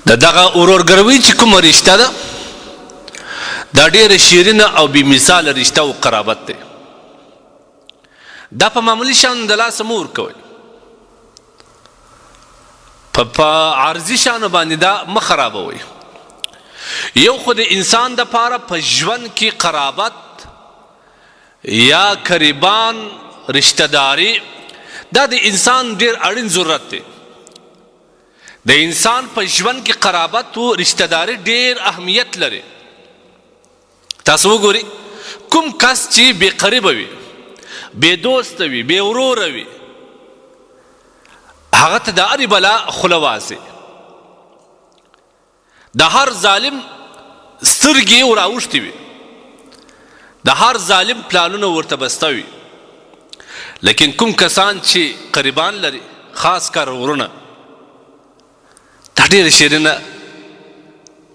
د دغه ورورګروي چې کومه رشته ده دا ډېره شیرینه او بې مثاله رشته او قرابت دی. دا په معمولي شیانو د لاسه مه ورکوئ، په عارضي شیانو باندې دا مه خرابوئ. یو خو د انسان دپاره په ژوند کې قرابت یا قریبان رشته داري دا د انسان ډېر اړین ضرورت دی. د انسان په ژوند کې قرابت و رشته داري ډېر اهمیت لري. تاسو وګورئ کوم کس چې بې قریبه وي، بې دوسته وي، بې وروره وي، هغه ته د هرې بلا خوله وازي، د هر ظالم سترګې یې راوښتې وي، د هر ظالم پلانونه ورته بسته وي. لیکن کوم کسان چې قریبان لري، خاص کار ورونه، دا ډېره شیرینه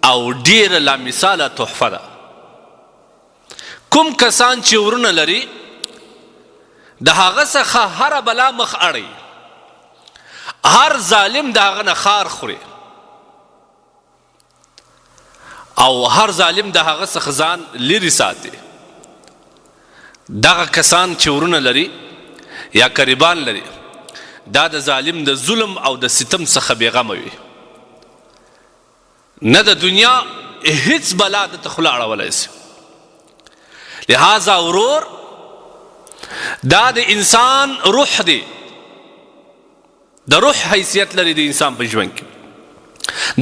او ډېره لامثاله تحفه ده. کوم کسان چې ورونه لري د هغه څخه هره بلا مخ اړوي، هر ظالم د هغه نه خار خوري او هر ظالم د هغه څخه ځان لرې ساتي. دغه کسان چې ورونه لري یا قریبان لري دا د ظالم د ظلم او د ستم څخه بېغمه وي، نه د دنیا هیڅ بلا د ته خوله اړولی شي. لہذا ورور دا د انسان روح دی، د روح حیثیت لري د انسان په ژوند کې.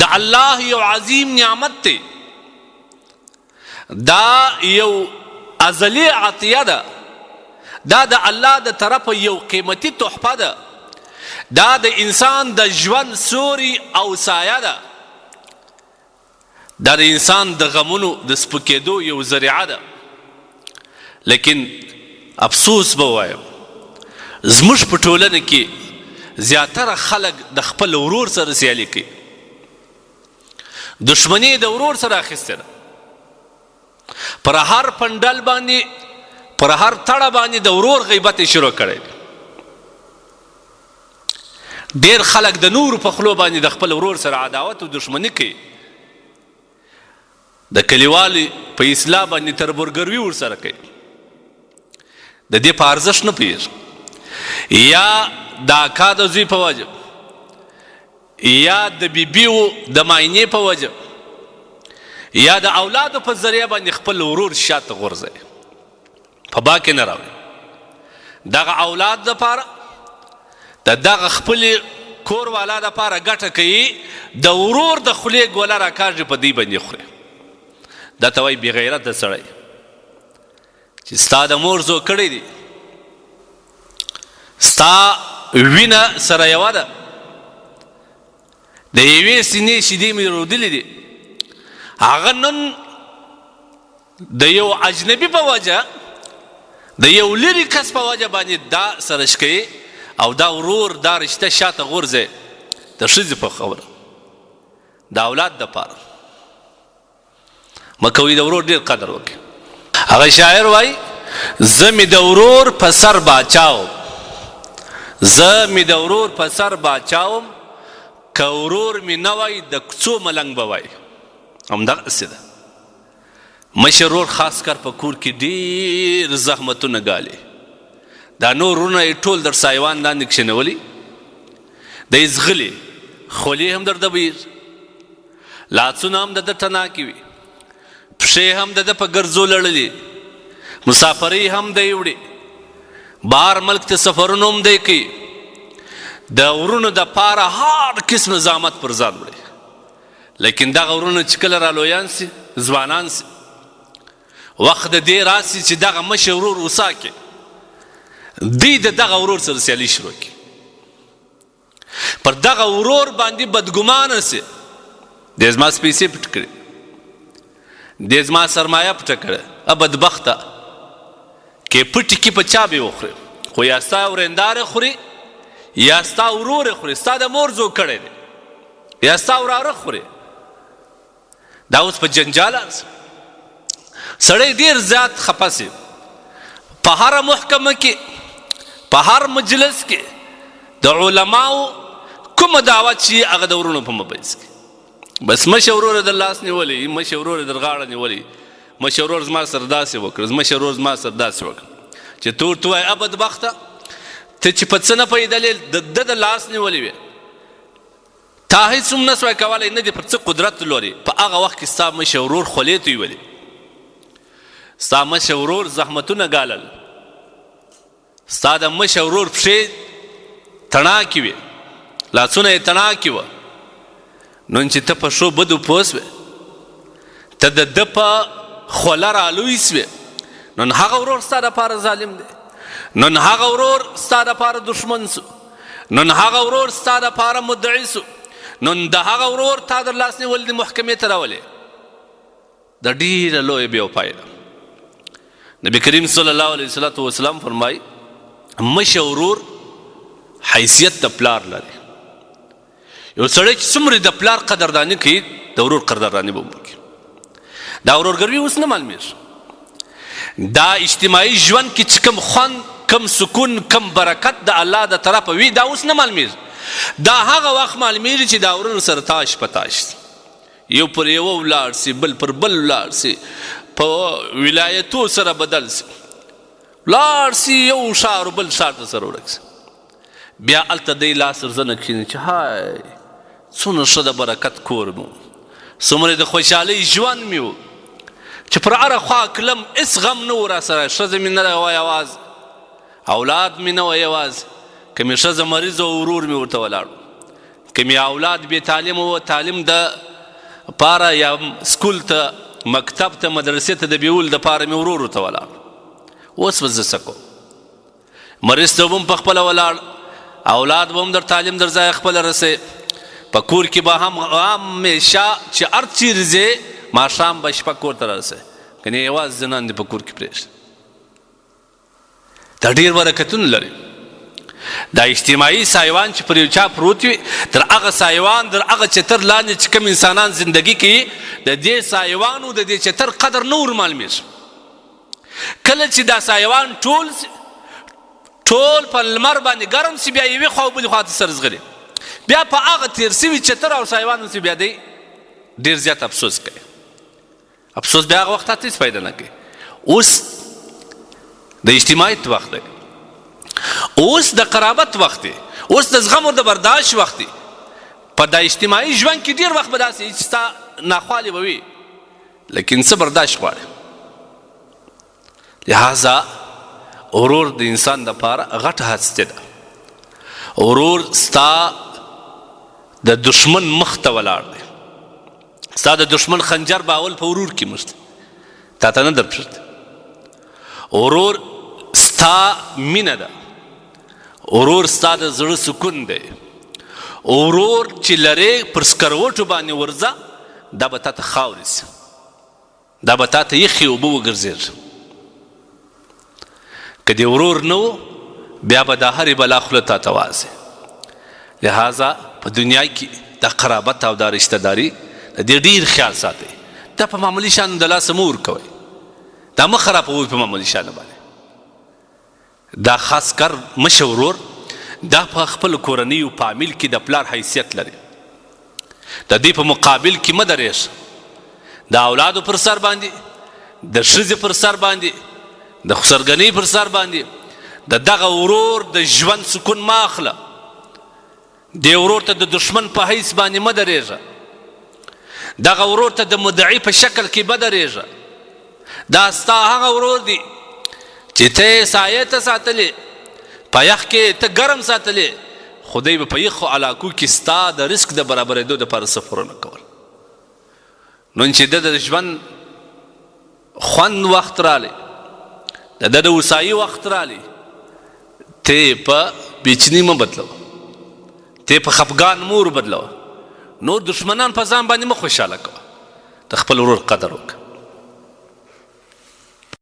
د الله یو عظیم نعمت دی، دا یو ازلی عطیه ده، دا د الله د طرفه یو قیمتي تحفه ده، دا د انسان د ژوند سوري او سایه ده، دا د انسان د غمونو د سپکېدو یو ذریعه ده. لیکن افسوس به وایم زموږ په ټولنه کې زیاتره خلک د خپل ورور سره سیالي کوي، دشمني د ورور سره اخیستې ده. پر هر پنډل باندې، پر هر تړه باندې د ورور غیبت یې شروع کړی دی. ډېر خلک د نورو په خولو باندې د خپل ورور سره عداوت او دشمني کوي، د کلیوالي په اصلاح باندې تربورګروي ورسره کوي، د دې په ارزښت نه پوهېږي، یا د اکا د زوی په وجه، یا د بیبیو د معاینې په وجه، یا د اولادو په ذریعه باندې خپل ورور شاته غورځوي، په با کې نه راوړي. دغه اولاد دپاره د دغه خپلې کور والا دپاره ګټه کوي، د ورور د خولې ګوله راکاږي په دوی باندې خوري. دا ته وایي بې غیرته سړی چې ستا د مور زو کړی دی، ستا وینه سره یوه ده، د یوې سینې شیدې مې رودلې دي، هغه نن د یو اجنبي په وجه، د یو لرې کس په وجه باندې دا سره شکوي او دا ورور دا رشته شاته غورځوي. د ښځې په خبره د اولاد دپاره مه کوئ، د ورور ډېر قدر وکړي. هغه شاعر وایي زه مې د ورور په سر باچاوم، زه مې د ورور په سر باچاوم، که ورور مې نه وای د کوڅو ملنګ به وای. همدغسې ده، مشر ورور خاص کر په کور کې ډېر زحمتونه ګالي، دا نور ورونه یې ټول در سایوان لاندې کښېنولي، دی ځغلي، خولې هم درته بهیږي، لاسونه هم د ده تناکې وي، پښې هم د ده په ګرځو لړلي، مسافرۍ هم دی وړي، بهر ملک ته سفرونه هم دی کوي، د ورونو دپاره هر قسم زحمت پر ځان وړي. لیکن دغه ورونه چې کله رالویان سي، ځوانان سي، وخت د دې راسي چې دغه مشر ورور وساکي، دوی د دغه ورور سره سیالي شروع کړي، پر دغه ورور باندې بدګمانه سي، دی زما پیسې پټ کړي، دی زما سرمایه پټه کړه، بدبخته کې پټې کې په چا به وخوري، خو یا ستا ورېنداره خوري، یا ستا ورور خوري، ستا د مور زوی کړی دی، یا ستا وراره خوري. دا اوس په جنجال سړی ډېر زیات خفه سي، په هره محکمه کې، په هر مجلس کې د علماو کومه دعوه چې هغه د ورونو په مبحث کې بس مشه ورور در لاس نیولې، مشه ورور در غاړه نیولې، مشه ورور زما سره داسې وکړه، مشه ورور زما سره داسې وکړه چې ته ورته وایې بدبخته ته چې په څه نه پوهېدلې د لاس نیولې وې، تا هېڅ هم نه سوای کولی، نه دې پر څه قدرت لري. په هغه وخت کې ستا مشه ورور خولې ته ویولې، ستا مشه ورور زحمتونه ګالل، ستا د مشه ورور پښې تڼاکې وې، لاسونه یې تڼاکې وه. نن چې ته په ښو بدو پوه سوې، ته د ده په خوله رالوی سوې، نن هغه ورور ستا دپاره ظالم دی، نن هغه ورور ستا دپاره دښمن سو، نن هغه ورور ستا دپاره مدعي سو، نن د هغه ورور تا در لاس نیول دي محکمې ته راولې. د ډېره لویه بېوفایي ده. نبي کریم صلی الله علیه وسلم فرمایي مشه ورور حیثیت د پلار لري. یو سړی چې څومره د پلار قدرداني کوي د ورور قدرداني به هم وکړي. دا ورورګروي اوس نه معلومېږي. دا اجتماعي ژوند کې چې کوم خوند، کم سکون، کم برکت د الله د طرفه وي دا اوس نه معلومېږي. دا هغه وخت معلومېږي چې دا ورور سره تاش په تاش، یو پر یوه ولاړ سي، بل پر بل ولاړ سي، په ولایتو سره بدل سي، ولاړ سي یو ښار بل ښار ته سره ورک سي. بیا هلته دی لاس تر زنه کښېني چې های څومره ښه د برکت کور مو، څومره د خوشحالۍ ژوند مې و چې پر هره خوا کلم هېڅ غم نه و را سره، ښځه مې نه وه یوازې، اولاد مې نه وه یوازې، که مې ښځه مریضه و ورور مې ورته ولاړ و، که مې اولاد بې تعلیمه و تعلیم د پاره یا سکول ته مکتب ته مدرسې ته د بیول دپاره مې ورور ورته ولاړ. اوس به زه څه کوم؟ مریض ته به هم پخپله ولاړ، اولاد به هم در تعلیم در ځای خپله رسې، په کور کې به هم همیشه چې هر چیرې ځې ماښام به شپه کور ته راسې، که نه یوازې زنان دې په کور کې پرېږدي. دا ډېر برکتونه لري. دا اجتماعي سایوان چې پر یو چا پروت وي، تر هغه سایوان در هغه چتر لاندې چې کوم انسانان زندگی کوي د دې سایوانو د دې چتر قدر نه ور معلومېږي. کله چې دا سایوان ټول په لمر باندې ګرم سي، بیا یوې خوا او بلې خوا ته سر زغلي، بیا په هغه تېر سوي چتر او سایوان سي بیا دی ډېر زیات افسوس کوي. افسوس بیا هغه وخت هېڅ فایده نه کوي. اوس د اجتماعیت وخت دی، اوس د قرابت وخت دی، اوس د زغم او د برداشت وخت دی. په دا اجتماعي ژوند کې ډېر وخت به داسې وي چې ستا ناخوالې به وي، لیکن څه برداشت غواړي. لہذا ورور د انسان دپاره غټه هستي ده. ورور ستا د دشمن مخ ته ولاړ دی، ستا د دشمن خنجر به اول په ورور کې مشت تا ته نه در پرېږدي. ورور ستا مینه ده، ورور ستا د زړه سکون دی. ورور چې لرې پر سکروټو باندې ورځه دا به تا ته خاورې سي، دا به تا ته یخې اوبه وګرځېږي. که دې ورور نه و بیا به دا هرې بلا خوله تا ته وازي. لہذا په دنیا کې دا قرابت او دا رشته داري د دې ډېر خیال ساتئ. دا په معمولي شیانو د لاسه مه ورکوئ، دا مه خرابوئ په معمولي شیانو باندې. دا خاص کر مشه ورور دا په خپل کورنیو په عامل کې د پلار حیثیت لري. د دې په مقابل کې مه درېږه. د اولادو پر سر باندې، د ښځې پر سر باندې، د خسرګنۍ پر سر باندې د دغه ورور د ژوند سکون مه اخله. دې ورور ته د دشمن په حیث باندې مه درېږه. دغه ورور ته د مدعي په شکل کې مه درېږه. دا ستا هغه ورور دی چې ته یې سایې ته ساتلې، په یخ کې ته ګرم ساتلې، خدای به په یخو علاقو کې ستا د رزق د برابرېدو دپاره سفرونه کول. نن چې د ژوند خوند وخت رالی، د د هوسایي وخت رالی، ته په بیچني مه بدلوه، ته په خفګان مه ور بدلوه. نور دشمنان په ځان باندې مه خوشحاله کوه. د خپل ورور قدر وکړه.